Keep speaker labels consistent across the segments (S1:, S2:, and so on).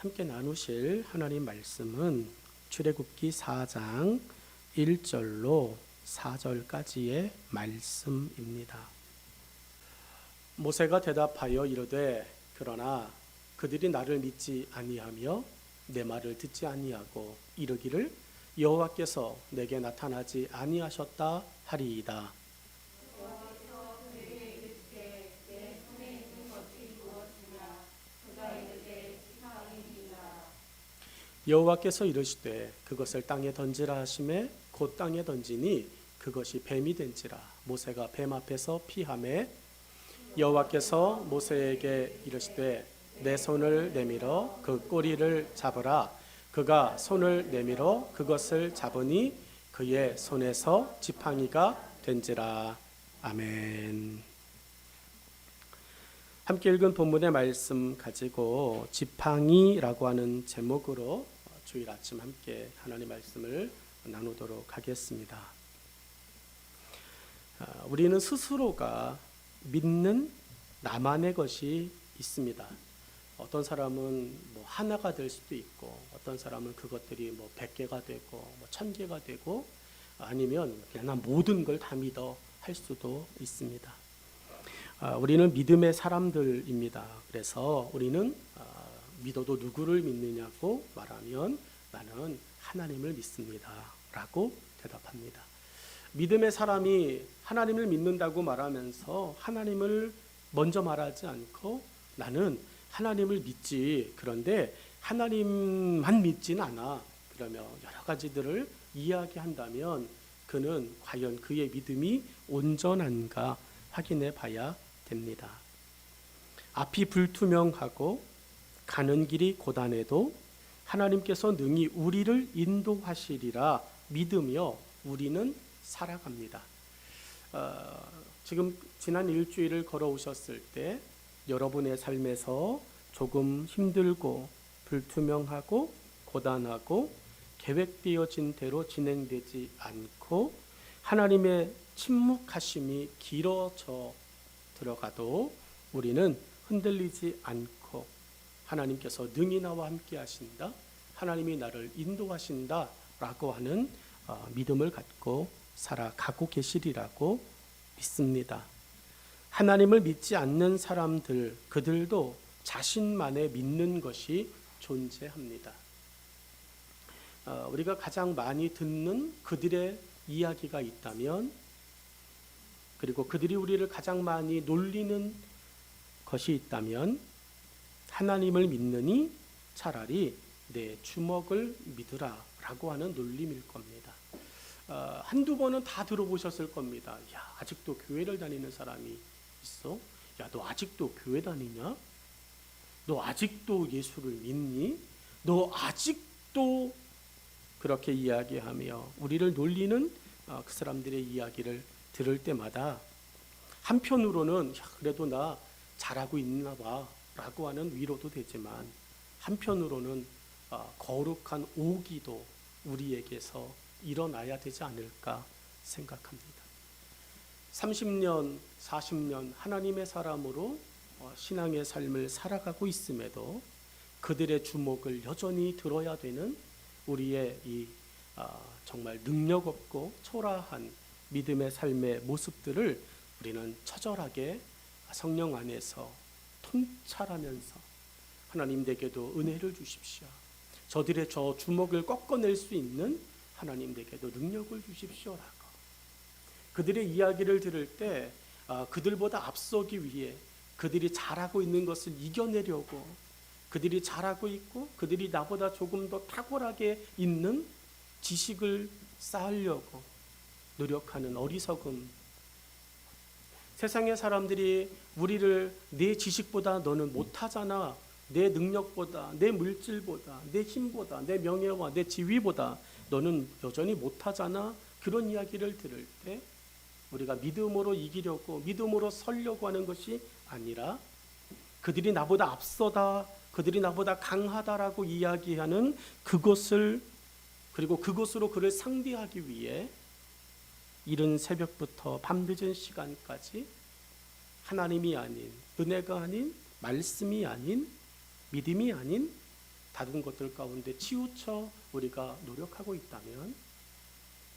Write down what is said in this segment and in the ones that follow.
S1: 함께 나누실 하나님 말씀은 출애굽기 4장 1절로 4절까지의 말씀입니다. 모세가 대답하여 이르되 그러나 그들이 나를 믿지 아니하며 내 말을 듣지 아니하고 이르기를 여호와께서 내게 나타나지 아니하셨다 하리이다. 여호와께서 이르시되 그것을 땅에 던지라 하시매 곧 땅에 던지니 그것이 뱀이 된지라. 모세가 뱀 앞에서 피하매 여호와께서 모세에게 이르시되 내 손을 내밀어 그 꼬리를 잡으라. 그가 손을 내밀어 그것을 잡으니 그의 손에서 지팡이가 된지라. 아멘. 함께 읽은 본문의 말씀 가지고 지팡이라고 하는 제목으로 주일 아침 함께 하나님의 말씀을 나누도록 하겠습니다. 우리는 스스로가 믿는 나만의 것이 있습니다. 어떤 사람은 뭐 하나가 될 수도 있고, 어떤 사람은 그것들이 뭐 100개가 되고, 뭐 1000개가 되고, 아니면 그냥 난 모든 걸 다 믿어 할 수도 있습니다. 우리는 믿음의 사람들입니다. 그래서 우리는 믿어도 누구를 믿느냐고 말하면 나는 하나님을 믿습니다 라고 대답합니다. 믿음의 사람이 하나님을 믿는다고 말하면서 하나님을 먼저 말하지 않고 나는 하나님을 믿지, 그런데 하나님만 믿지는 않아, 그러며 여러 가지들을 이야기한다면 그는 과연 그의 믿음이 온전한가 확인해 봐야 됩니다. 앞이 불투명하고 가는 길이 고단해도 하나님께서 능히 우리를 인도하시리라 믿으며 우리는 살아갑니다. 지금 지난 일주일을 걸어오셨을 때 여러분의 삶에서 조금 힘들고 불투명하고 고단하고 계획되어진 대로 진행되지 않고 하나님의 침묵하심이 길어져 들어가도 우리는 흔들리지 않고 하나님께서 능히 나와 함께 하신다, 하나님이 나를 인도하신다 라고 하는 믿음을 갖고 살아가고 계시리라고 믿습니다. 하나님을 믿지 않는 사람들, 그들도 자신만의 믿는 것이 존재합니다. 우리가 가장 많이 듣는 그들의 이야기가 있다면, 그리고 그들이 우리를 가장 많이 놀리는 것이 있다면 하나님을 믿느니 차라리 내 주먹을 믿으라 라고 하는 놀림일 겁니다. 한두 번은 다 들어보셨을 겁니다. 야, 아직도 교회를 다니는 사람이 있어? 야, 너 아직도 교회 다니냐? 너 아직도 예수를 믿니? 너 아직도 그렇게 이야기하며 우리를 놀리는 그 사람들의 이야기를 들을 때마다 한편으로는 야, 그래도 나 잘하고 있나 봐 라고 하는 위로도 되지만 한편으로는 거룩한 오기도 우리에게서 일어나야 되지 않을까 생각합니다. 30년, 40년 하나님의 사람으로 신앙의 삶을 살아가고 있음에도 그들의 주목을 여전히 들어야 되는 우리의 이 정말 능력 없고 초라한 믿음의 삶의 모습들을 우리는 처절하게 성령 안에서 통찰하면서 하나님 댁에도 은혜를 주십시오. 저들의 저 주먹을 꺾어낼 수 있는 하나님 댁에도 능력을 주십시오라고. 그들의 이야기를 들을 때 그들보다 앞서기 위해 그들이 잘하고 있는 것을 이겨내려고, 그들이 잘하고 있고 그들이 나보다 조금 더 탁월하게 있는 지식을 쌓으려고 노력하는 어리석음. 세상의 사람들이 우리를 내 지식보다 너는 못하잖아, 내 능력보다, 내 물질보다, 내 힘보다, 내 명예와 내 지위보다 너는 여전히 못하잖아, 그런 이야기를 들을 때 우리가 믿음으로 이기려고, 믿음으로 서려고 하는 것이 아니라 그들이 나보다 앞서다, 그들이 나보다 강하다라고 이야기하는 그것을, 그리고 그것으로 그를 상대하기 위해 이른 새벽부터 밤늦은 시간까지 하나님이 아닌, 은혜가 아닌, 말씀이 아닌, 믿음이 아닌 다른 것들 가운데 치우쳐 우리가 노력하고 있다면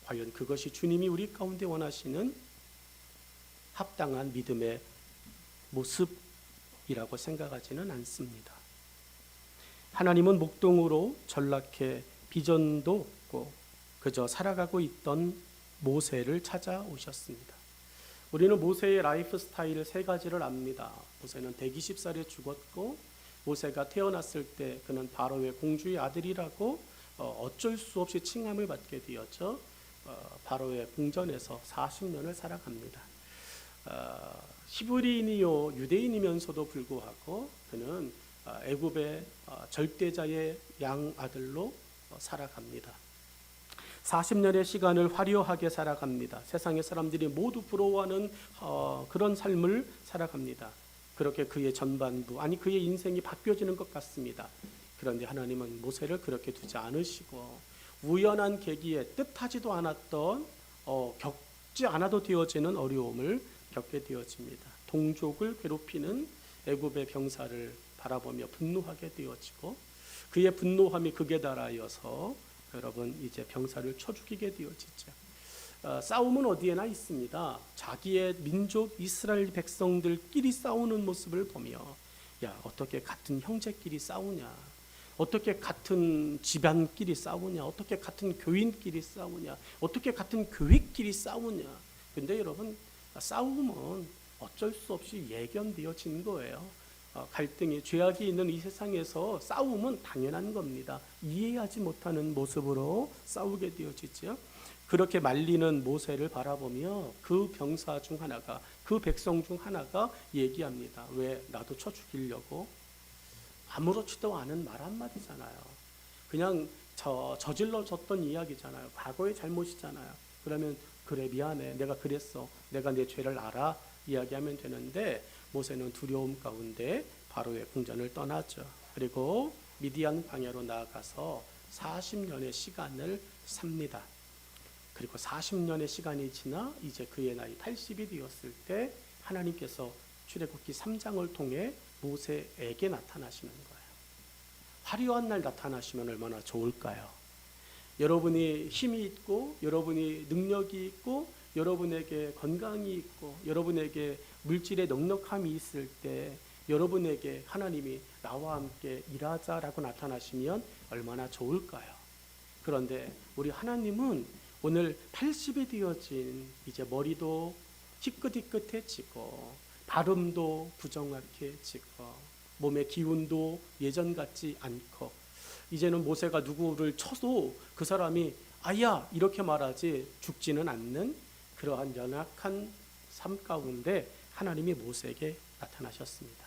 S1: 과연 그것이 주님이 우리 가운데 원하시는 합당한 믿음의 모습이라고 생각하지는 않습니다. 하나님은 목동으로 전락해 비전도 없고 그저 살아가고 있던 모세를 찾아오셨습니다. 우리는 모세의 라이프 스타일 세 가지를 압니다. 모세는 120살에 죽었고 모세가 태어났을 때 그는 바로의 공주의 아들이라고 어쩔 수 없이 칭함을 받게 되었죠. 바로의 궁전에서 40년을 살아갑니다. 히브리인이요 유대인이면서도 불구하고 그는 애굽의 절대자의 양 아들로 살아갑니다. 40년의 시간을 화려하게 살아갑니다. 세상의 사람들이 모두 부러워하는 그런 삶을 살아갑니다. 그렇게 그의 전반부, 아니 그의 인생이 바뀌어지는 것 같습니다. 그런데 하나님은 모세를 그렇게 두지 않으시고 우연한 계기에 뜻하지도 않았던 겪지 않아도 되어지는 어려움을 겪게 되어집니다. 동족을 괴롭히는 애굽의 병사를 바라보며 분노하게 되어지고 그의 분노함이 극에 달하여서 여러분 이제 병사를 쳐 죽이게 되어지죠. 싸움은 어디에나 있습니다. 자기의 민족 이스라엘 백성들끼리 싸우는 모습을 보며 야 어떻게 같은 형제끼리 싸우냐, 어떻게 같은 집안끼리 싸우냐, 어떻게 같은 교인끼리 싸우냐, 어떻게 같은 교회끼리 싸우냐. 근데 여러분 싸움은 어쩔 수 없이 예견되어지는 거예요. 갈등이 죄악이 있는 이 세상에서 싸움은 당연한 겁니다. 이해하지 못하는 모습으로 싸우게 되어지죠. 그렇게 말리는 모세를 바라보며 그 병사 중 하나가, 그 백성 중 하나가 얘기합니다. 왜 나도 쳐 죽이려고? 아무렇지도 않은 말 한마디잖아요. 그냥 저질러졌던 이야기잖아요. 과거의 잘못이잖아요. 그러면 그래 미안해, 내가 그랬어, 내가 내 죄를 알아 이야기하면 되는데 모세는 두려움 가운데 바로의 궁전을 떠나죠. 그리고 미디안 광야로 나아가서 40년의 시간을 삽니다. 그리고 40년의 시간이 지나 이제 그의 나이 80이 되었을 때 하나님께서 출애굽기 3장을 통해 모세에게 나타나시는 거예요. 화려한 날 나타나시면 얼마나 좋을까요? 여러분이 힘이 있고 여러분이 능력이 있고 여러분에게 건강이 있고 여러분에게 물질의 넉넉함이 있을 때 여러분에게 하나님이 나와 함께 일하자라고 나타나시면 얼마나 좋을까요? 그런데 우리 하나님은 오늘 80이 되어진 이제 머리도 희끗희끗해지고 발음도 부정확해지고 몸의 기운도 예전 같지 않고 이제는 모세가 누구를 쳐도 그 사람이 아야 이렇게 말하지 죽지는 않는 그러한 연약한 삶 가운데 하나님이 모세에게 나타나셨습니다.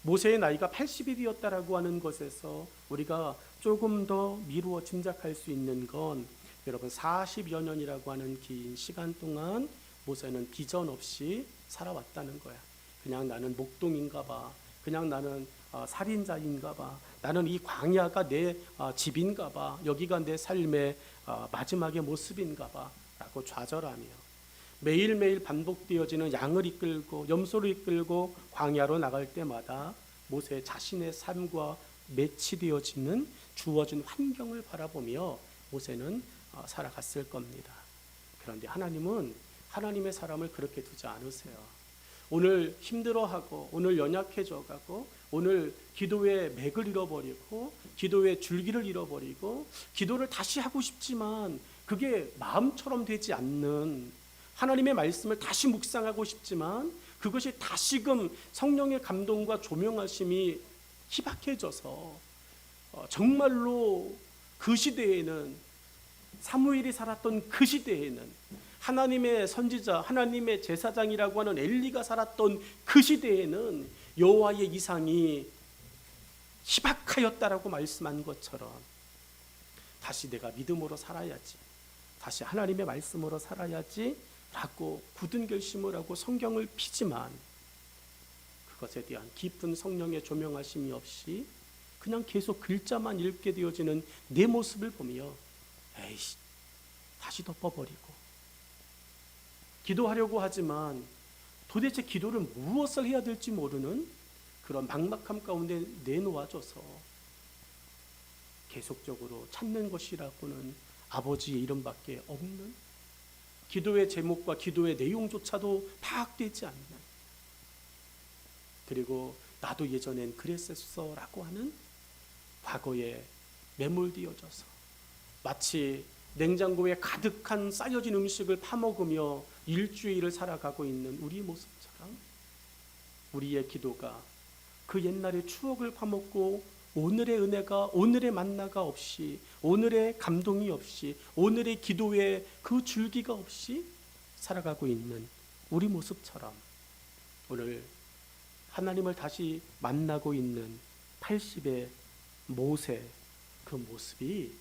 S1: 모세의 나이가 80이 되었다라고 하는 것에서 우리가 조금 더 미루어 짐작할 수 있는 건 여러분 40여 년이라고 하는 긴 시간 동안 모세는 비전 없이 살아왔다는 거야. 그냥 나는 목동인가 봐. 그냥 나는 살인자인가 봐. 나는 이 광야가 내 집인가 봐. 여기가 내 삶의 마지막의 모습인가 봐. 라고 좌절하며 매일매일 반복되어지는 양을 이끌고 염소를 이끌고 광야로 나갈 때마다 모세 자신의 삶과 매치되어지는 주어진 환경을 바라보며 모세는 살아갔을 겁니다. 그런데 하나님은 하나님의 사람을 그렇게 두지 않으세요. 오늘 힘들어하고 오늘 연약해져가고 오늘 기도의 맥을 잃어버리고 기도의 줄기를 잃어버리고 기도를 다시 하고 싶지만 그게 마음처럼 되지 않는 하나님의 말씀을 다시 묵상하고 싶지만 그것이 다시금 성령의 감동과 조명하심이 희박해져서 정말로 그 시대에는 사무엘이 살았던 그 시대에는 하나님의 선지자, 하나님의 제사장이라고 하는 엘리가 살았던 그 시대에는 여호와의 이상이 희박하였다라고 말씀한 것처럼 다시 내가 믿음으로 살아야지, 다시 하나님의 말씀으로 살아야지 라고 굳은 결심을 하고 성경을 피지만 그것에 대한 깊은 성령의 조명하심이 없이 그냥 계속 글자만 읽게 되어지는 내 모습을 보며 에이씨 다시 덮어버리고 기도하려고 하지만 도대체 기도를 무엇을 해야 될지 모르는 그런 막막함 가운데 내놓아줘서 계속적으로 찾는 것이라고는 아버지의 이름밖에 없는, 기도의 제목과 기도의 내용조차도 파악되지 않는, 그리고 나도 예전엔 그랬었어라고 하는 과거에 매몰되어져서 마치 냉장고에 가득한 쌓여진 음식을 파먹으며 일주일을 살아가고 있는 우리 모습처럼 우리의 기도가 그 옛날의 추억을 파먹고 오늘의 은혜가, 오늘의 만나가 없이, 오늘의 감동이 없이, 오늘의 기도의 그 줄기가 없이 살아가고 있는 우리 모습처럼 오늘 하나님을 다시 만나고 있는 80의 모세, 그 모습이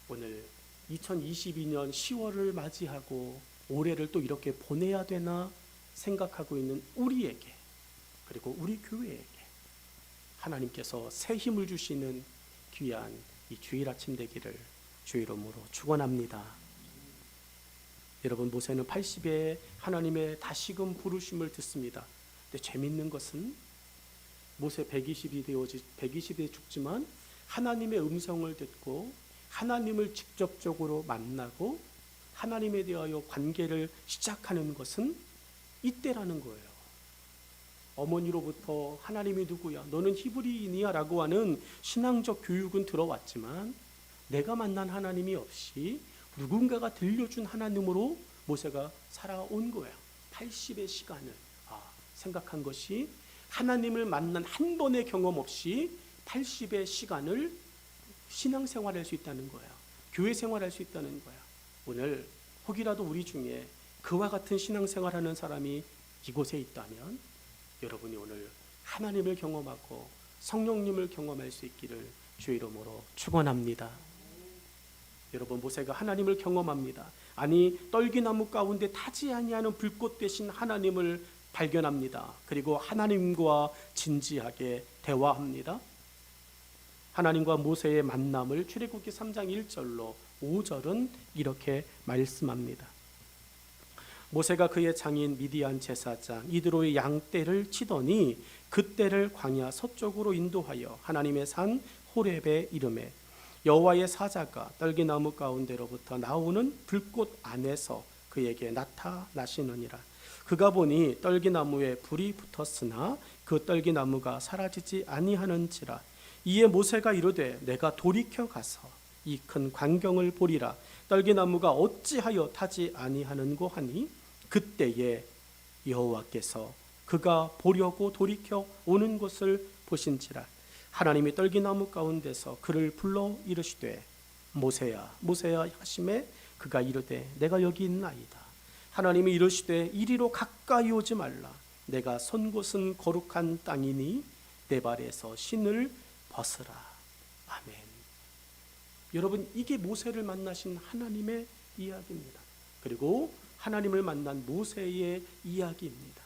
S1: 오늘 2022년 10월을 맞이하고 올해를 또 이렇게 보내야 되나 생각하고 있는 우리에게, 그리고 우리 교회에게 하나님께서 새 힘을 주시는 귀한 이 주일 아침 되기를 주의 이름으로 축원합니다. 여러분, 모세는 80에 하나님의 다시금 부르심을 듣습니다. 근데 재밌는 것은 모세 120에 죽지만 하나님의 음성을 듣고 하나님을 직접적으로 만나고 하나님에 대하여 관계를 시작하는 것은 이때라는 거예요. 어머니로부터 하나님이 누구야? 너는 히브리인이야? 라고 하는 신앙적 교육은 들어왔지만 내가 만난 하나님이 없이 누군가가 들려준 하나님으로 모세가 살아온 거예요. 80의 시간을 생각한 것이 하나님을 만난 한 번의 경험 없이 80의 시간을 신앙생활할 수 있다는 거예요. 교회 생활할 수 있다는 거예요. 오늘 혹이라도 우리 중에 그와 같은 신앙생활하는 사람이 이곳에 있다면 여러분이 오늘 하나님을 경험하고 성령님을 경험할 수 있기를 주의 이름으로 축원합니다. 여러분, 모세가 하나님을 경험합니다. 아니, 떨기나무 가운데 타지 아니하는 불꽃 되신 하나님을 발견합니다. 그리고 하나님과 진지하게 대화합니다. 하나님과 모세의 만남을 출애굽기 3장 1절로 5절은 이렇게 말씀합니다. 모세가 그의 장인 미디안 제사장 이드로의 양떼를 치더니 그 떼를 광야 서쪽으로 인도하여 하나님의 산 호렙에 이르매 여호와의 사자가 떨기나무 가운데로부터 나오는 불꽃 안에서 그에게 나타나시느니라. 그가 보니 떨기나무에 불이 붙었으나 그 떨기나무가 사라지지 아니하는지라. 이에 모세가 이르되 내가 돌이켜 가서 이 큰 광경을 보리라. 떨기나무가 어찌하여 타지 아니하는고 하니 그때에 여호와께서 그가 보려고 돌이켜 오는 것을 보신지라. 하나님이 떨기나무 가운데서 그를 불러 이르시되 모세야 모세야 하시매 그가 이르되 내가 여기 있나이다. 하나님이 이르시되 이리로 가까이 오지 말라. 내가 선 곳은 거룩한 땅이니 내 발에서 신을 벗으라. 아멘. 여러분, 이게 모세를 만나신 하나님의 이야기입니다. 그리고 하나님을 만난 모세의 이야기입니다.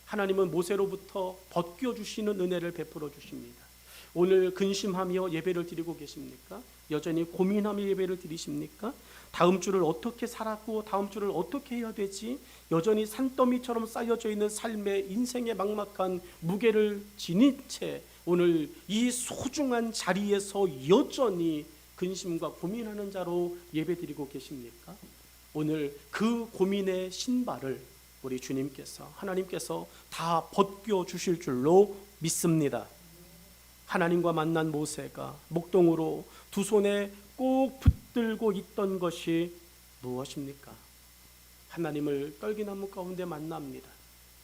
S1: 하나님은 모세로부터 벗겨주시는 은혜를 베풀어 주십니다. 오늘 근심하며 예배를 드리고 계십니까? 여전히 고민하며 예배를 드리십니까? 다음 주를 어떻게 살았고 다음 주를 어떻게 해야 되지? 여전히 산더미처럼 쌓여져 있는 삶의 인생의 막막한 무게를 지닌 채 오늘 이 소중한 자리에서 여전히 근심과 고민하는 자로 예배드리고 계십니까? 오늘 그 고민의 신발을 우리 주님께서 하나님께서 다 벗겨 주실 줄로 믿습니다. 하나님과 만난 모세가 목동으로 두 손에 꼭 붙들고 있던 것이 무엇입니까? 하나님을 떨기나무 가운데 만납니다.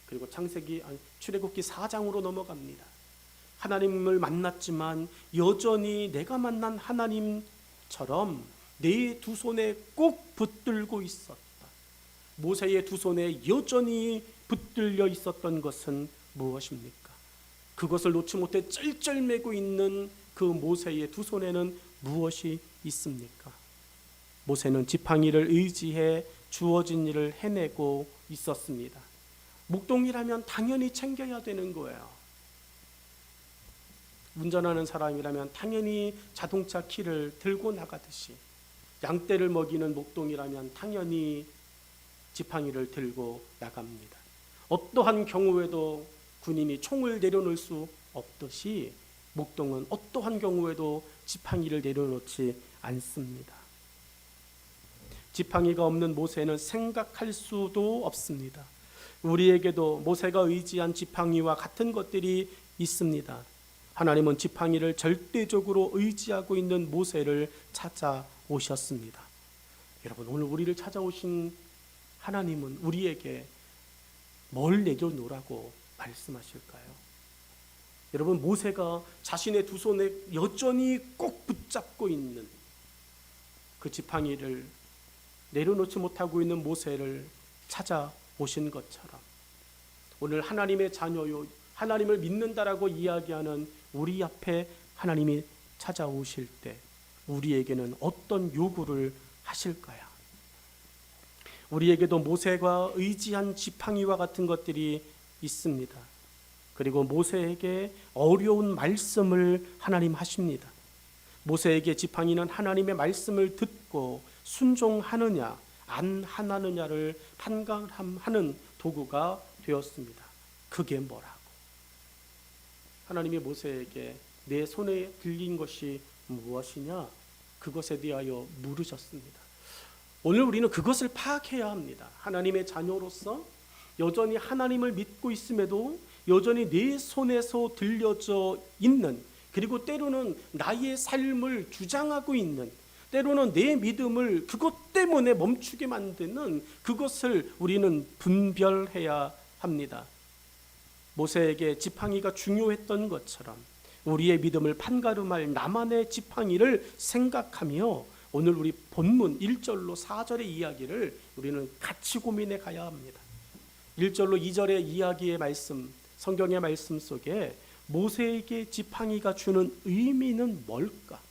S1: 그리고 출애굽기 4장으로 넘어갑니다. 하나님을 만났지만 여전히 내가 만난 하나님처럼 내 두 손에 꼭 붙들고 있었다. 모세의 두 손에 여전히 붙들려 있었던 것은 무엇입니까? 그것을 놓지 못해 쩔쩔매고 있는 그 모세의 두 손에는 무엇이 있습니까? 모세는 지팡이를 의지해 주어진 일을 해내고 있었습니다. 목동이라면 당연히 챙겨야 되는 거예요. 운전하는 사람이라면 당연히 자동차 키를 들고 나가듯이 양떼를 먹이는 목동이라면 당연히 지팡이를 들고 나갑니다. 어떠한 경우에도 군인이 총을 내려놓을 수 없듯이 목동은 어떠한 경우에도 지팡이를 내려놓지 않습니다. 지팡이가 없는 모세는 생각할 수도 없습니다. 우리에게도 모세가 의지한 지팡이와 같은 것들이 있습니다. 하나님은 지팡이를 절대적으로 의지하고 있는 모세를 찾아오셨습니다. 여러분, 오늘 우리를 찾아오신 하나님은 우리에게 뭘 내려놓으라고 말씀하실까요? 여러분, 모세가 자신의 두 손에 여전히 꼭 붙잡고 있는 그 지팡이를 내려놓지 못하고 있는 모세를 찾아오신 것처럼 오늘 하나님의 자녀요, 하나님을 믿는다라고 이야기하는 우리 앞에 하나님이 찾아오실 때 우리에게는 어떤 요구를 하실까요? 우리에게도 모세가 의지한 지팡이와 같은 것들이 있습니다. 그리고 모세에게 어려운 말씀을 하나님 하십니다. 모세에게 지팡이는 하나님의 말씀을 듣고 순종하느냐 안 하느냐를 판가름하는 도구가 되었습니다. 그게 뭐라고? 하나님이 모세에게 내 손에 들린 것이 무엇이냐? 그것에 대하여 물으셨습니다. 오늘 우리는 그것을 파악해야 합니다. 하나님의 자녀로서 여전히 하나님을 믿고 있음에도 여전히 내 손에서 들려져 있는, 그리고 때로는 나의 삶을 주장하고 있는, 때로는 내 믿음을 그것 때문에 멈추게 만드는 그것을 우리는 분별해야 합니다. 모세에게 지팡이가 중요했던 것처럼 우리의 믿음을 판가름할 나만의 지팡이를 생각하며 오늘 우리 본문 1절로 4절의 이야기를 우리는 같이 고민해 가야 합니다. 1절로 2절의 이야기의 말씀, 성경의 말씀 속에 모세에게 지팡이가 주는 의미는 뭘까?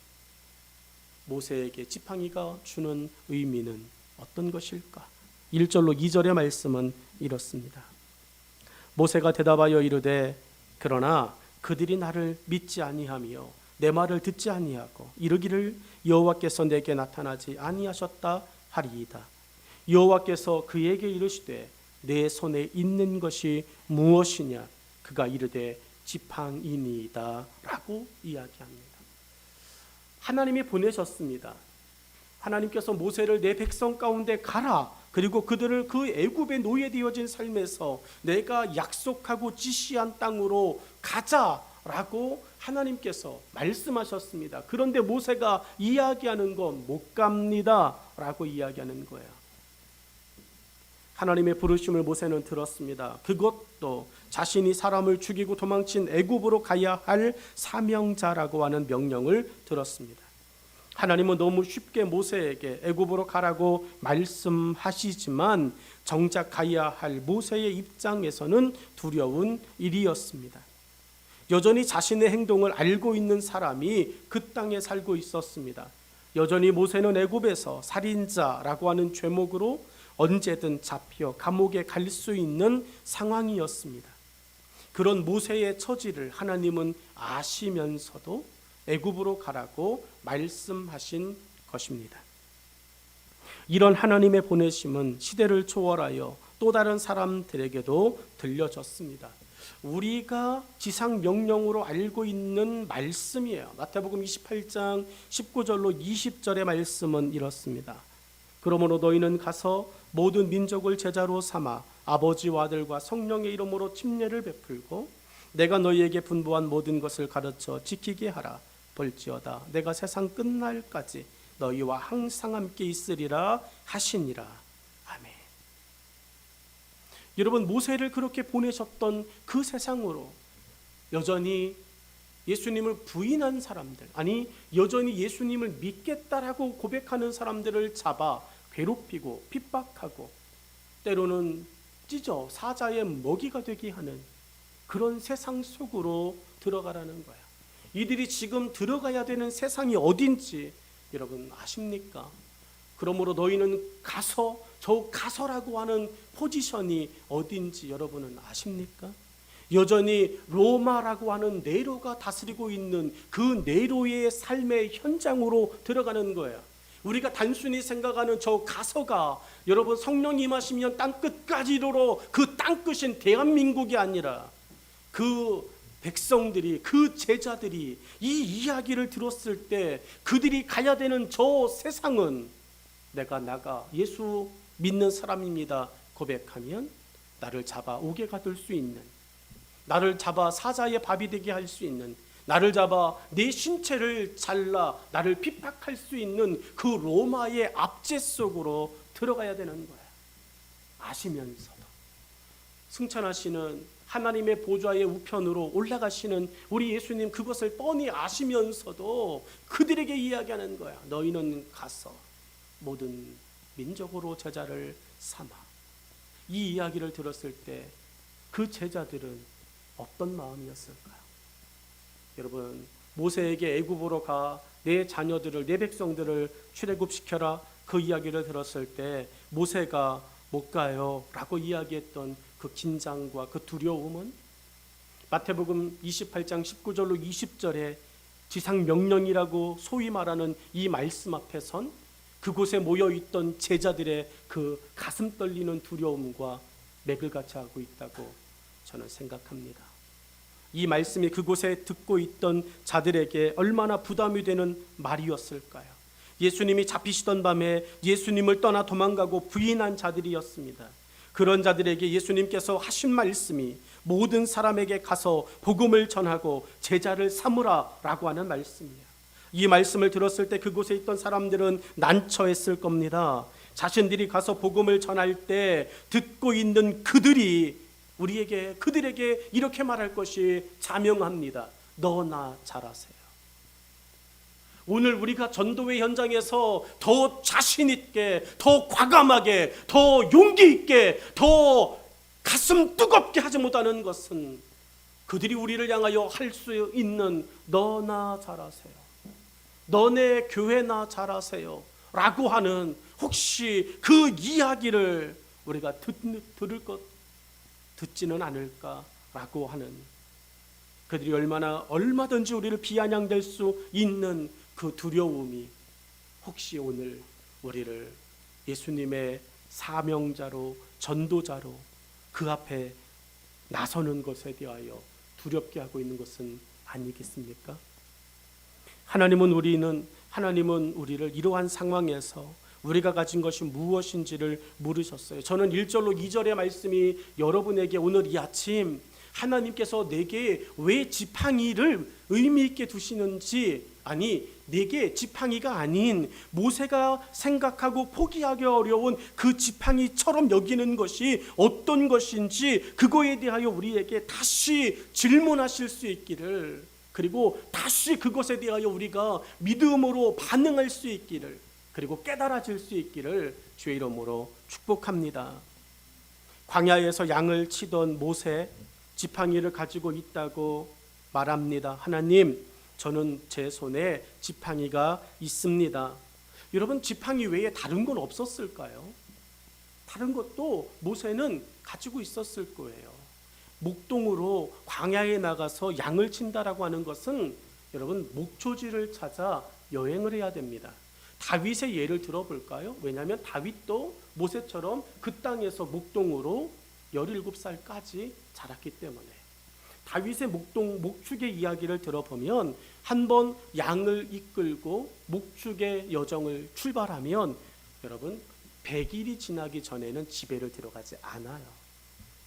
S1: 모세에게 지팡이가 주는 의미는 어떤 것일까? 1절로 2절의 말씀은 이렇습니다. 모세가 대답하여 이르되 그러나 그들이 나를 믿지 아니하며 내 말을 듣지 아니하고 이르기를 여호와께서 내게 나타나지 아니하셨다 하리이다. 여호와께서 그에게 이르시되 내 손에 있는 것이 무엇이냐? 그가 이르되 지팡이니이다 라고 이야기합니다. 하나님이 보내셨습니다. 하나님께서 모세를 내 백성 가운데 가라, 그리고 그들을 그 애굽의 노예되어진 삶에서 내가 약속하고 지시한 땅으로 가자라고 하나님께서 말씀하셨습니다. 그런데 모세가 이야기하는 건 못 갑니다 라고 이야기하는 거예요. 하나님의 부르심을 모세는 들었습니다. 그것도 자신이 사람을 죽이고 도망친 애굽으로 가야 할 사명자라고 하는 명령을 들었습니다. 하나님은 너무 쉽게 모세에게 애굽으로 가라고 말씀하시지만 정작 가야 할 모세의 입장에서는 두려운 일이었습니다. 여전히 자신의 행동을 알고 있는 사람이 그 땅에 살고 있었습니다. 여전히 모세는 애굽에서 살인자라고 하는 죄목으로 언제든 잡혀 감옥에 갈 수 있는 상황이었습니다. 그런 모세의 처지를 하나님은 아시면서도 애굽으로 가라고 말씀하신 것입니다. 이런 하나님의 보내심은 시대를 초월하여 또 다른 사람들에게도 들려졌습니다. 우리가 지상 명령으로 알고 있는 말씀이에요. 마태복음 28장 19절로 20절의 말씀은 이렇습니다. 그러므로 너희는 가서 모든 민족을 제자로 삼아 아버지와 아들과 성령의 이름으로 침례를 베풀고 내가 너희에게 분부한 모든 것을 가르쳐 지키게 하라. 볼지어다 내가 세상 끝날까지 너희와 항상 함께 있으리라 하시니라. 아멘. 여러분, 모세를 그렇게 보내셨던 그 세상으로 여전히 예수님을 부인한 사람들, 아니 여전히 예수님을 믿겠다라고 고백하는 사람들을 잡아 괴롭히고 핍박하고 때로는 찢어 사자의 먹이가 되게 하는 그런 세상 속으로 들어가라는 거야. 이들이 지금 들어가야 되는 세상이 어딘지 여러분 아십니까? 그러므로 너희는 가서, 저 가서라고 하는 포지션이 어딘지 여러분은 아십니까? 여전히 로마라고 하는 네로가 다스리고 있는 그 네로의 삶의 현장으로 들어가는 거예요. 우리가 단순히 생각하는 저 가서가 여러분 성령이 임하시면 땅끝까지 이르러 그 땅끝인 대한민국이 아니라 그 백성들이, 그 제자들이 이 이야기를 들었을 때 그들이 가야 되는 저 세상은 내가 나가 예수 믿는 사람입니다 고백하면 나를 잡아 옥에 가둘 수 있는, 나를 잡아 사자의 밥이 되게 할 수 있는, 나를 잡아 내 신체를 잘라 나를 핍박할 수 있는 그 로마의 압제 속으로 들어가야 되는 거야. 아시면서도 승천하시는 하나님의 보좌의 우편으로 올라가시는 우리 예수님, 그것을 뻔히 아시면서도 그들에게 이야기하는 거야. 너희는 가서 모든 민족으로 제자를 삼아. 이 이야기를 들었을 때 그 제자들은 어떤 마음이었을까요? 여러분, 모세에게 애굽으로 가 내 자녀들을, 내 백성들을 출애굽시켜라, 그 이야기를 들었을 때 모세가 못 가요 라고 이야기했던 그 긴장과 그 두려움은 마태복음 28장 19절로 20절에 지상명령이라고 소위 말하는 이 말씀 앞에선 그곳에 모여있던 제자들의 그 가슴 떨리는 두려움과 맥을 같이 하고 있다고 저는 생각합니다. 이 말씀이 그곳에 듣고 있던 자들에게 얼마나 부담이 되는 말이었을까요? 예수님이 잡히시던 밤에 예수님을 떠나 도망가고 부인한 자들이었습니다. 그런 자들에게 예수님께서 하신 말씀이 모든 사람에게 가서 복음을 전하고 제자를 삼으라 라고 하는 말씀이에요. 이 말씀을 들었을 때 그곳에 있던 사람들은 난처했을 겁니다. 자신들이 가서 복음을 전할 때 듣고 있는 그들에게 이렇게 말할 것이 자명합니다. 너나 잘하세요. 오늘 우리가 전도회 현장에서 더 자신 있게, 더 과감하게, 더 용기 있게, 더 가슴 뜨겁게 하지 못하는 것은 그들이 우리를 향하여 할 수 있는 너나 잘하세요, 너네 교회나 잘하세요 라고 하는, 혹시 그 이야기를 우리가 듣지는 않을까라고 하는, 그들이 얼마든지 우리를 비아냥될 수 있는 그 두려움이 혹시 오늘 우리를 예수님의 사명자로, 전도자로 그 앞에 나서는 것에 대하여 두렵게 하고 있는 것은 아니겠습니까? 하나님은 우리를 이러한 상황에서 우리가 가진 것이 무엇인지를 물으셨어요. 저는 1절로 2절의 말씀이 여러분에게 오늘 이 아침 하나님께서 내게 왜 지팡이를 의미 있게 두시는지, 아니 내게 지팡이가 아닌 모세가 생각하고 포기하기 어려운 그 지팡이처럼 여기는 것이 어떤 것인지 그거에 대하여 우리에게 다시 질문하실 수 있기를, 그리고 다시 그것에 대하여 우리가 믿음으로 반응할 수 있기를, 그리고 깨달아질 수 있기를 주의 이름으로 축복합니다. 광야에서 양을 치던 모세, 지팡이를 가지고 있다고 말합니다. 하나님, 저는 제 손에 지팡이가 있습니다. 여러분, 지팡이 외에 다른 건 없었을까요? 다른 것도 모세는 가지고 있었을 거예요. 목동으로 광야에 나가서 양을 친다라고 하는 것은 여러분, 목초지를 찾아 여행을 해야 됩니다. 다윗의 예를 들어볼까요? 왜냐하면 다윗도 모세처럼 그 땅에서 목동으로 17살까지 자랐기 때문에. 다윗의 목축의 이야기를 들어보면 한 번 양을 이끌고 목축의 여정을 출발하면 여러분 100일이 지나기 전에는 집에를 들어가지 않아요.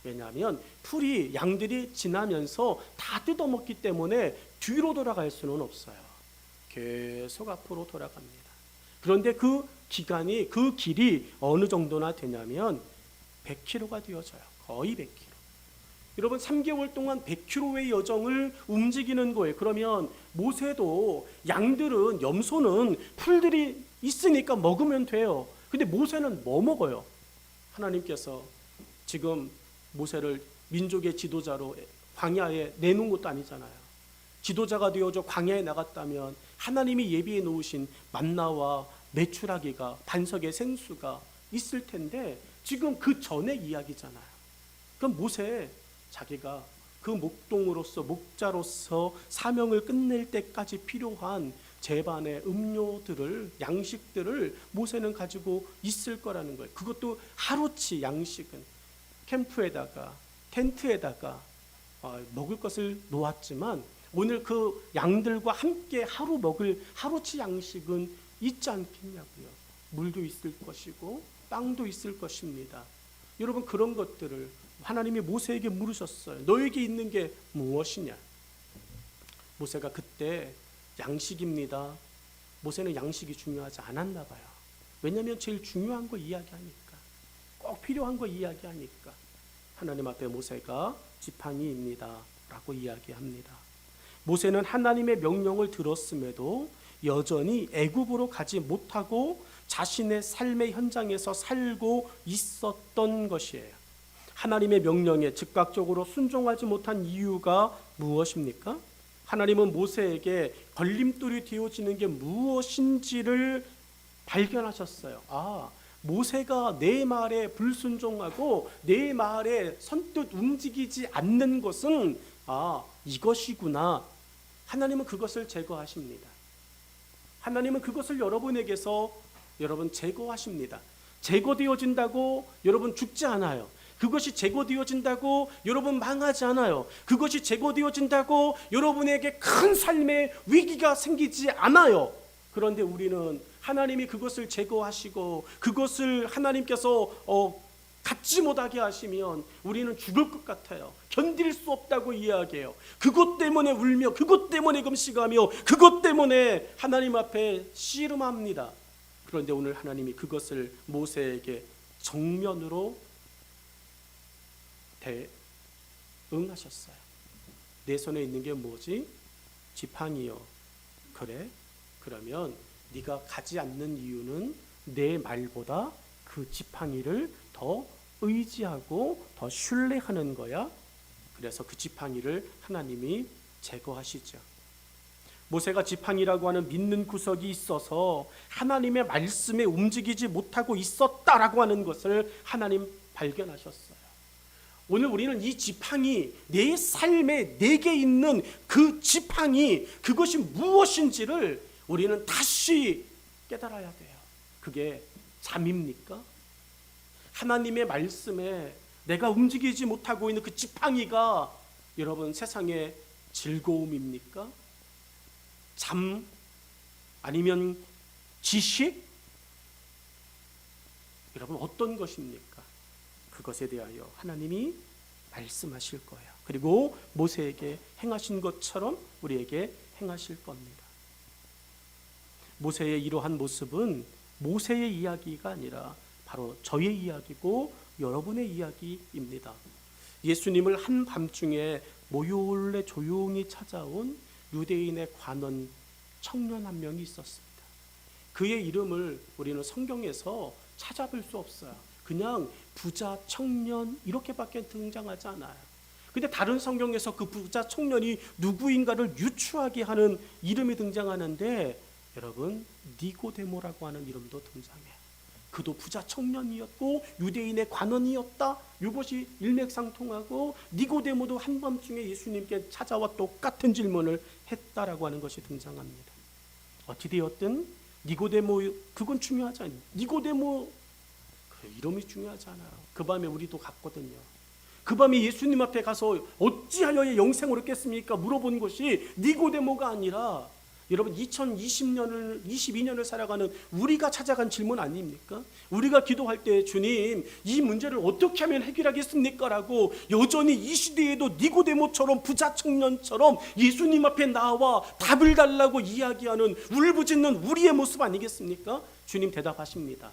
S1: 왜냐하면 풀이, 양들이 지나면서 다 뜯어먹기 때문에 뒤로 돌아갈 수는 없어요. 계속 앞으로 돌아갑니다. 그런데 그 길이 어느 정도나 되냐면 100km가 되어져요. 거의 100km. 여러분, 3개월 동안 100km의 여정을 움직이는 거예요. 그러면 모세도, 양들은, 염소는 풀들이 있으니까 먹으면 돼요. 근데 모세는 뭐 먹어요? 하나님께서 지금 모세를 민족의 지도자로 광야에 내놓은 것도 아니잖아요. 지도자가 되어져 광야에 나갔다면 하나님이 예비해 놓으신 만나와 메추라기가, 반석의 생수가 있을 텐데 지금 그 전의 이야기잖아요. 그럼 모세, 자기가 그 목동으로서, 목자로서 사명을 끝낼 때까지 필요한 제반의 음료들을, 양식들을 모세는 가지고 있을 거라는 거예요. 그것도 하루치 양식은 캠프에다가, 텐트에다가 먹을 것을 놓았지만 오늘 그 양들과 함께 하루 먹을 하루치 양식은 있지 않겠냐고요. 물도 있을 것이고 빵도 있을 것입니다. 여러분, 그런 것들을 하나님이 모세에게 물으셨어요. 너에게 있는 게 무엇이냐? 모세가 그때 양식입니다. 모세는 양식이 중요하지 않았나 봐요. 왜냐하면 제일 중요한 거 이야기하니까, 꼭 필요한 거 이야기하니까 하나님 앞에 모세가 지팡이입니다 라고 이야기합니다. 모세는 하나님의 명령을 들었음에도 여전히 애굽으로 가지 못하고 자신의 삶의 현장에서 살고 있었던 것이에요. 하나님의 명령에 즉각적으로 순종하지 못한 이유가 무엇입니까? 하나님은 모세에게 걸림돌이 되어지는 게 무엇인지를 발견하셨어요. 모세가 내 말에 불순종하고 내 말에 선뜻 움직이지 않는 것은 이것이구나. 하나님은 그것을 제거하십니다. 하나님은 그것을 여러분에게서 제거하십니다. 제거되어진다고 여러분 죽지 않아요. 그것이 제거되어진다고 여러분 망하지 않아요. 그것이 제거되어진다고 여러분에게 큰 삶의 위기가 생기지 않아요. 그런데 우리는 하나님이 그것을 제거하시고 그것을 하나님께서 갖지 못하게 하시면 우리는 죽을 것 같아요. 견딜 수 없다고 이야기해요. 그것 때문에 울며 그것 때문에 금식하며 그것 때문에 하나님 앞에 씨름합니다. 그런데 오늘 하나님이 그것을 모세에게 정면으로 대응하셨어요. 내 손에 있는 게 뭐지? 지팡이요. 그래? 그러면 네가 가지 않는 이유는 내 말보다 그 지팡이를 더 의지하고 더 신뢰하는 거야. 그래서 그 지팡이를 하나님이 제거하시죠. 모세가 지팡이라고 하는 믿는 구석이 있어서 하나님의 말씀에 움직이지 못하고 있었다라고 하는 것을 하나님 발견하셨어요. 오늘 우리는 이 지팡이, 내 삶에 내게 있는 그 지팡이, 그것이 무엇인지를 우리는 다시 깨달아야 돼요. 그게 잠입니까? 하나님의 말씀에 내가 움직이지 못하고 있는 그 지팡이가 여러분 세상의 즐거움입니까? 잠? 아니면 지식? 여러분 어떤 것입니까? 그것에 대하여 하나님이 말씀하실 거예요. 그리고 모세에게 행하신 것처럼 우리에게 행하실 겁니다. 모세의 이러한 모습은 모세의 이야기가 아니라 바로 저의 이야기고 여러분의 이야기입니다. 예수님을 한밤중에 몰래 조용히 찾아온 유대인의 관원 청년 한 명이 있었습니다. 그의 이름을 우리는 성경에서 찾아볼 수 없어요. 그냥 부자 청년 이렇게밖에 등장하지 않아요. 근데 다른 성경에서 그 부자 청년이 누구인가를 유추하게 하는 이름이 등장하는데 여러분 니고데모라고 하는 이름도 등장해요. 그도 부자 청년이었고 유대인의 관원이었다. 이것이 일맥상통하고 니고데모도 한밤중에 예수님께 찾아와 똑같은 질문을 했다라고 하는 것이 등장합니다. 어찌되었든 니고데모 그건 중요하지 않아요. 니고데모 그 이름이 중요하지 않아요. 그 밤에 우리도 갔거든요. 그 밤에 예수님 앞에 가서 어찌하여 영생을 얻겠습니까? 물어본 것이 니고데모가 아니라 여러분 2020년을 22년을 살아가는 우리가 찾아간 질문 아닙니까? 우리가 기도할 때 주님 이 문제를 어떻게 하면 해결하겠습니까? 라고 여전히 이 시대에도 니고데모처럼 부자 청년처럼 예수님 앞에 나와 답을 달라고 이야기하는 울부짖는 우리의 모습 아니겠습니까? 주님 대답하십니다.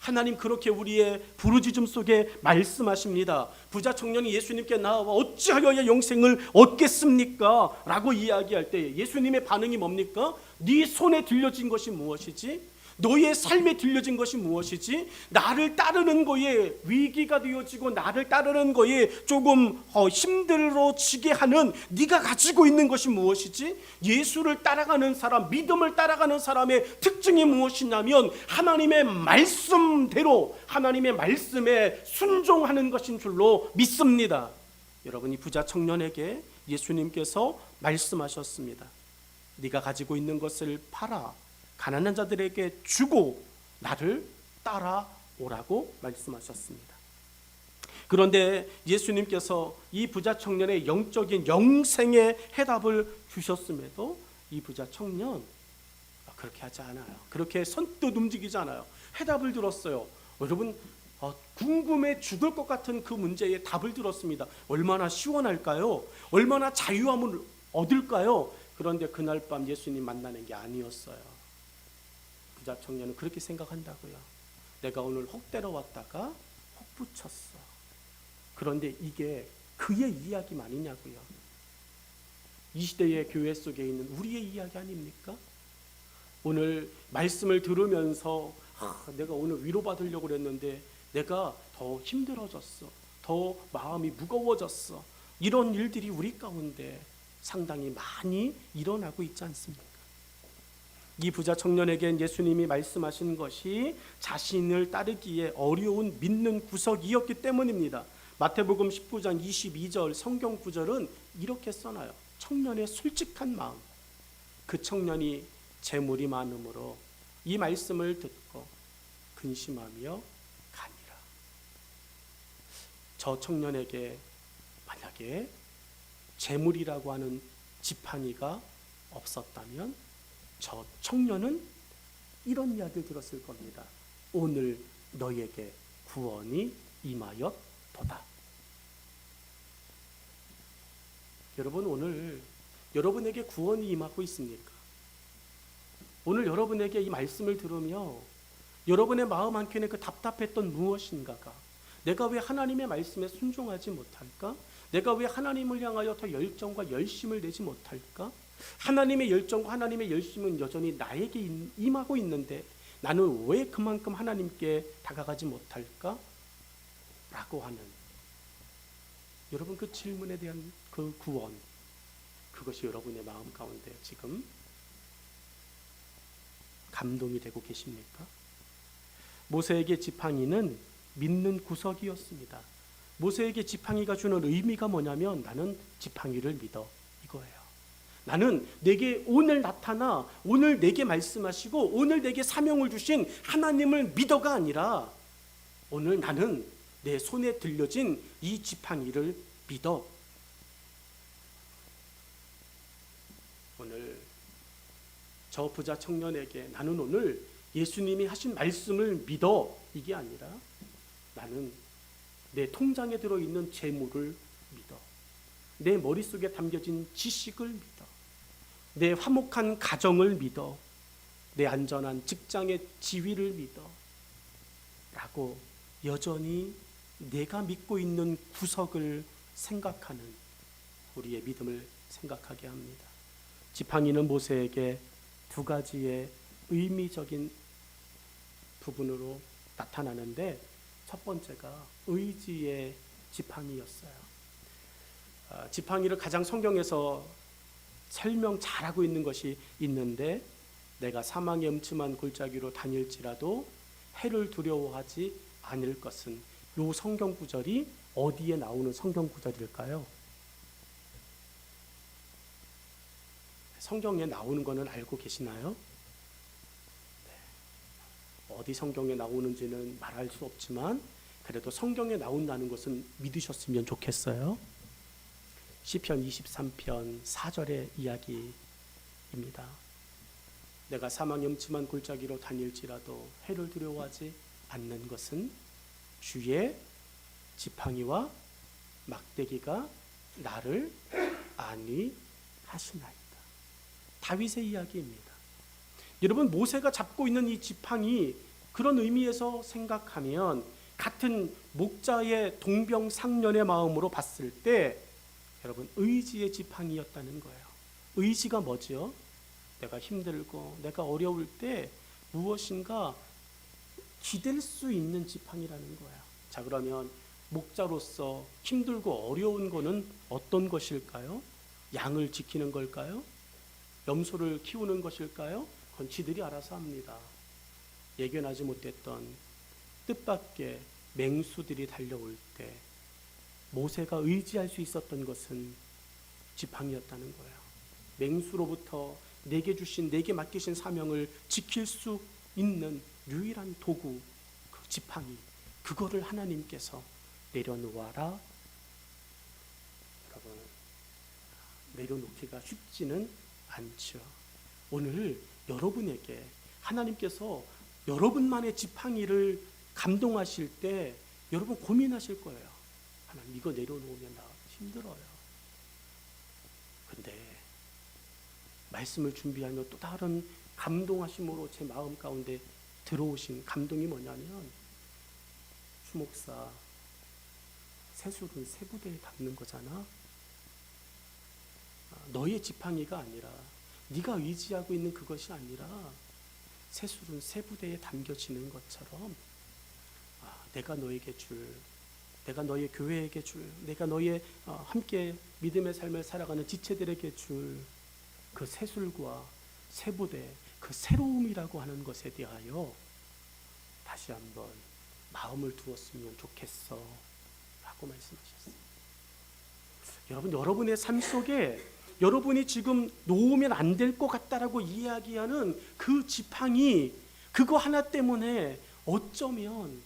S1: 하나님 그렇게 우리의 부르짖음 속에 말씀하십니다. 부자 청년이 예수님께 나와 어찌하여야 영생을 얻겠습니까? 라고 이야기할 때 예수님의 반응이 뭡니까? 네 손에 들려진 것이 무엇이지? 너의 삶에 들려진 것이 무엇이지? 나를 따르는 거에 위기가 되어지고 나를 따르는 거에 조금 힘들어지게 하는 네가 가지고 있는 것이 무엇이지? 예수를 따라가는 사람, 믿음을 따라가는 사람의 특징이 무엇이냐면 하나님의 말씀대로 하나님의 말씀에 순종하는 것인 줄로 믿습니다. 여러분 이 부자 청년에게 예수님께서 말씀하셨습니다. 네가 가지고 있는 것을 팔아 가난한 자들에게 주고 나를 따라오라고 말씀하셨습니다. 그런데 예수님께서 이 부자 청년의 영적인 영생의 해답을 주셨음에도 이 부자 청년 그렇게 하지 않아요. 그렇게 선뜻 움직이지 않아요. 해답을 들었어요. 여러분 궁금해 죽을 것 같은 그 문제에 답을 들었습니다. 얼마나 시원할까요? 얼마나 자유함을 얻을까요? 그런데 그날 밤 예수님 만나는 게 아니었어요. 부자 청년은 그렇게 생각한다고요. 내가 오늘 혹 때려왔다가 혹 붙였어. 그런데 이게 그의 이야기 아니냐고요. 이 시대의 교회 속에 있는 우리의 이야기 아닙니까? 오늘 말씀을 들으면서 내가 오늘 위로받으려고 그랬는데 내가 더 힘들어졌어. 더 마음이 무거워졌어. 이런 일들이 우리 가운데 상당히 많이 일어나고 있지 않습니까? 이 부자 청년에겐 예수님이 말씀하신 것이 자신을 따르기에 어려운 믿는 구석이었기 때문입니다. 마태복음 19장 22절 성경 구절은 이렇게 써놔요. 청년의 솔직한 마음. 그 청년이 재물이 많음으로 이 말씀을 듣고 근심하며 가니라. 저 청년에게 만약에 재물이라고 하는 지팡이가 없었다면 저 청년은 이런 이야기를 들었을 겁니다. 오늘 너에게 구원이 임하였도다. 여러분, 오늘 여러분에게 구원이 임하고 있습니까? 오늘 여러분에게 이 말씀을 들으며 여러분의 마음 한켠에 그 답답했던 무엇인가가 내가 왜 하나님의 말씀에 순종하지 못할까? 내가 왜 하나님을 향하여 더 열정과 열심을 내지 못할까? 하나님의 열정과 하나님의 열심은 여전히 나에게 임하고 있는데 나는 왜 그만큼 하나님께 다가가지 못할까? 라고 하는 여러분 그 질문에 대한 그 구원, 그것이 여러분의 마음 가운데 지금 감동이 되고 계십니까? 모세에게 지팡이는 믿는 구석이었습니다. 모세에게 지팡이가 주는 의미가 뭐냐면 나는 지팡이를 믿어 이거예요. 나는 내게 오늘 나타나 오늘 내게 말씀하시고 오늘 내게 사명을 주신 하나님을 믿어가 아니라 오늘 나는 내 손에 들려진 이 지팡이를 믿어. 오늘 저 부자 청년에게 나는 오늘 예수님이 하신 말씀을 믿어 이게 아니라 나는 내 통장에 들어있는 재물을 믿어. 내 머릿속에 담겨진 지식을 믿어. 내 화목한 가정을 믿어. 내 안전한 직장의 지위를 믿어. 라고 여전히 내가 믿고 있는 구석을 생각하는 우리의 믿음을 생각하게 합니다. 지팡이는 모세에게 두 가지의 의미적인 부분으로 나타나는데 첫 번째가 의지의 지팡이였어요. 지팡이를 가장 성경에서 설명 잘하고 있는 것이 있는데 내가 사망의 음침한 골짜기로 다닐지라도 해를 두려워하지 않을 것은 이 성경 구절이 어디에 나오는 성경 구절일까요? 성경에 나오는 것은 알고 계시나요? 어디 성경에 나오는지는 말할 수 없지만 그래도 성경에 나온다는 것은 믿으셨으면 좋겠어요. 시편 23편 4절의 이야기입니다. 내가 사망의 음침한 골짜기로 다닐지라도 해를 두려워하지 않는 것은 주의 지팡이와 막대기가 나를 안위하시나이다. 다윗의 이야기입니다. 여러분 모세가 잡고 있는 이 지팡이 그런 의미에서 생각하면 같은 목자의 동병상련의 마음으로 봤을 때 여러분 의지의 지팡이였다는 거예요. 의지가 뭐죠? 내가 힘들고 내가 어려울 때 무엇인가 기댈 수 있는 지팡이라는 거예요. 자 그러면 목자로서 힘들고 어려운 거는 어떤 것일까요? 양을 지키는 걸까요? 염소를 키우는 것일까요? 그건 지들이 알아서 합니다. 예견하지 못했던 뜻밖의 맹수들이 달려올 때 모세가 의지할 수 있었던 것은 지팡이였다는 거예요. 맹수로부터 내게 주신 내게 맡기신 사명을 지킬 수 있는 유일한 도구 그 지팡이 그거를 하나님께서 내려놓아라. 여러분, 내려놓기가 쉽지는 않죠. 오늘 여러분에게 하나님께서 여러분만의 지팡이를 감동하실 때 여러분 고민하실 거예요. 하나님, 이거 내려놓으면 나 힘들어요. 근데 말씀을 준비하며 또 다른 감동하심으로 제 마음 가운데 들어오신 감동이 뭐냐면, 주목사, 새술은 새 부대에 담는 거잖아. 너의 지팡이가 아니라, 네가 의지하고 있는 그것이 아니라 새술은 새 부대에 담겨지는 것처럼 내가 너에게 줄, 내가 너의 교회에게 줄, 내가 너의 함께 믿음의 삶을 살아가는 지체들에게 줄 그 새술과 새 부대, 그 새로움이라고 하는 것에 대하여 다시 한번 마음을 두었으면 좋겠어 라고 말씀하셨어요. 여러분, 여러분의 삶 속에 여러분이 지금 놓으면 안 될 것 같다라고 이야기하는 그 지팡이, 그거 하나 때문에 어쩌면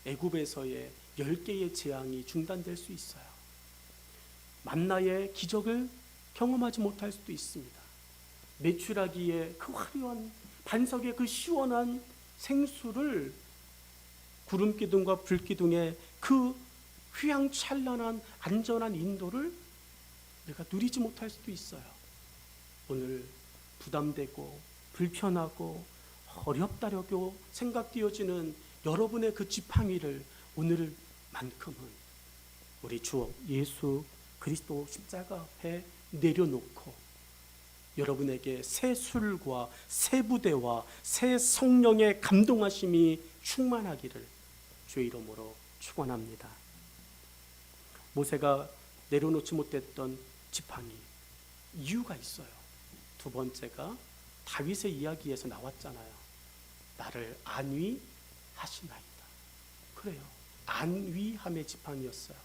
S1: 애굽에서의 10개의 재앙이 중단될 수 있어요. 만나의 기적을 경험하지 못할 수도 있습니다. 메추라기의 그 화려한 반석의 그 시원한 생수를, 구름기둥과 불기둥의 그 휘황찬란한 안전한 인도를 우리가 누리지 못할 수도 있어요. 오늘 부담되고 불편하고 어렵다라고 생각되어지는 여러분의 그 지팡이를 오늘만큼은 우리 주 예수 그리스도 십자가 앞에 내려놓고 여러분에게 새 술과 새 부대와 새 성령의 감동하심이 충만하기를 주의 이름으로 축원합니다. 모세가 내려놓지 못했던 지팡이, 이유가 있어요. 두 번째가 다윗의 이야기에서 나왔잖아요. 나를 안위하시나이다. 그래요. 안위함의 지팡이였어요.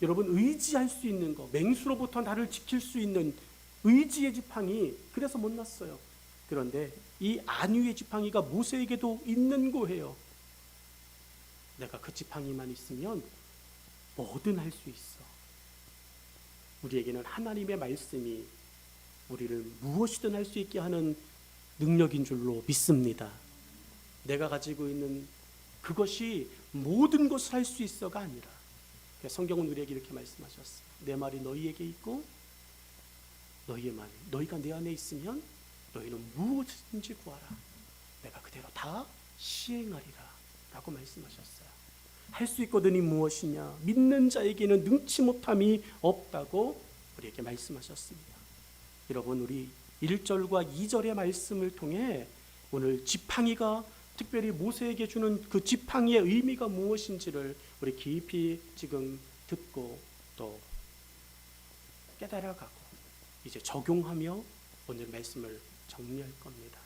S1: 여러분, 의지할 수 있는 거, 맹수로부터 나를 지킬 수 있는 의지의 지팡이, 그래서 못 났어요. 그런데 이 안위의 지팡이가 모세에게도 있는 거예요. 내가 그 지팡이만 있으면 뭐든 할 수 있어. 우리에게는 하나님의 말씀이 우리를 무엇이든 할 수 있게 하는 능력인 줄로 믿습니다. 내가 가지고 있는 그것이 모든 것을 할 수 있어가 아니라, 성경은 우리에게 이렇게 말씀하셨어요. 내 말이 너희에게 있고 너희의 말, 너희가 내 안에 있으면 너희는 무엇이든지 구하라. 내가 그대로 다 시행하리라 라고 말씀하셨어요. 할 수 있거든이 무엇이냐? 믿는 자에게는 능치 못함이 없다고 우리에게 말씀하셨습니다. 여러분, 우리 1절과 2절의 말씀을 통해 오늘 지팡이가, 특별히 모세에게 주는 그 지팡이의 의미가 무엇인지를 우리 깊이 지금 듣고 또 깨달아가고 이제 적용하며 오늘 말씀을 정리할 겁니다.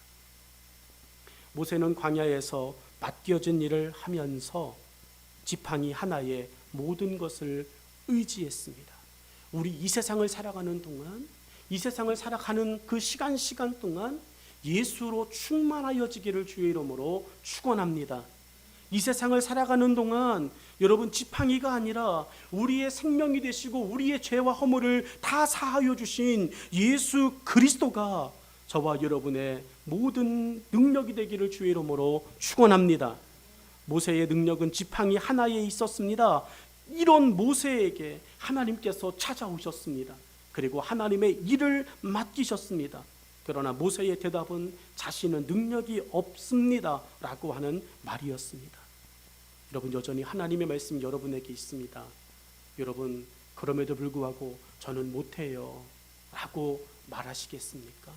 S1: 모세는 광야에서 맡겨진 일을 하면서 지팡이 하나에 모든 것을 의지했습니다. 우리 이 세상을 살아가는 동안, 이 세상을 살아가는 그 시간 동안 예수로 충만하여지기를 주의 이름으로 축원합니다. 이 세상을 살아가는 동안 여러분, 지팡이가 아니라 우리의 생명이 되시고 우리의 죄와 허물을 다 사하여 주신 예수 그리스도가 저와 여러분의 모든 능력이 되기를 주의 이름으로 축원합니다. 모세의 능력은 지팡이 하나에 있었습니다. 이런 모세에게 하나님께서 찾아오셨습니다. 그리고 하나님의 일을 맡기셨습니다. 그러나 모세의 대답은 자신은 능력이 없습니다 라고 하는 말이었습니다. 여러분, 여전히 하나님의 말씀이 여러분에게 있습니다. 여러분, 그럼에도 불구하고 저는 못해요 라고 말하시겠습니까?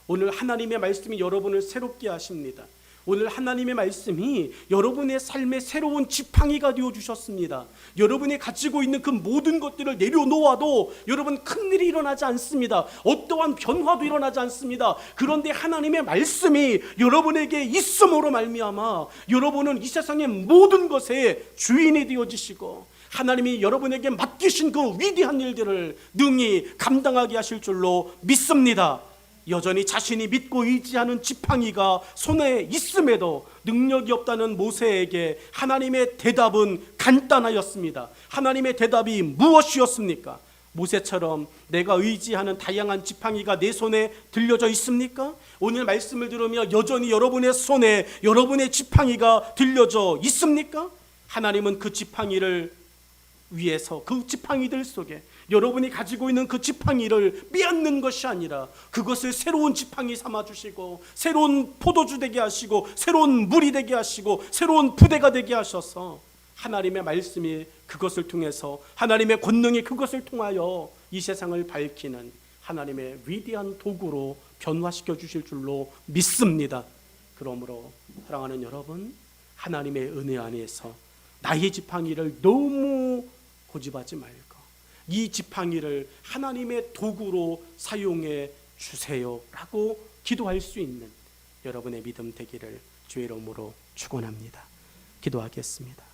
S1: 오늘 하나님의 말씀이 여러분을 새롭게 하십니다. 오늘 하나님의 말씀이 여러분의 삶의 새로운 지팡이가 되어주셨습니다. 여러분이 가지고 있는 그 모든 것들을 내려놓아도 여러분, 큰일이 일어나지 않습니다. 어떠한 변화도 일어나지 않습니다. 그런데 하나님의 말씀이 여러분에게 있음으로 말미암아 여러분은 이 세상의 모든 것의 주인이 되어지시고 하나님이 여러분에게 맡기신 그 위대한 일들을 능히 감당하게 하실 줄로 믿습니다. 여전히 자신이 믿고 의지하는 지팡이가 손에 있음에도 능력이 없다는 모세에게 하나님의 대답은 간단하였습니다. 하나님의 대답이 무엇이었습니까? 모세처럼 내가 의지하는 다양한 지팡이가 내 손에 들려져 있습니까? 오늘 말씀을 들으며 여전히 여러분의 손에 여러분의 지팡이가 들려져 있습니까? 하나님은 그 지팡이를 위해서 그 지팡이들 속에 여러분이 가지고 있는 그 지팡이를 빼앗는 것이 아니라 그것을 새로운 지팡이 삼아주시고 새로운 포도주 되게 하시고 새로운 물이 되게 하시고 새로운 부대가 되게 하셔서 하나님의 말씀이 그것을 통해서 하나님의 권능이 그것을 통하여 이 세상을 밝히는 하나님의 위대한 도구로 변화시켜 주실 줄로 믿습니다. 그러므로 사랑하는 여러분, 하나님의 은혜 안에서 나의 지팡이를 너무 고집하지 말고 이 지팡이를 하나님의 도구로 사용해 주세요라고 기도할 수 있는 여러분의 믿음 되기를 주의 이름으로 축원합니다. 기도하겠습니다.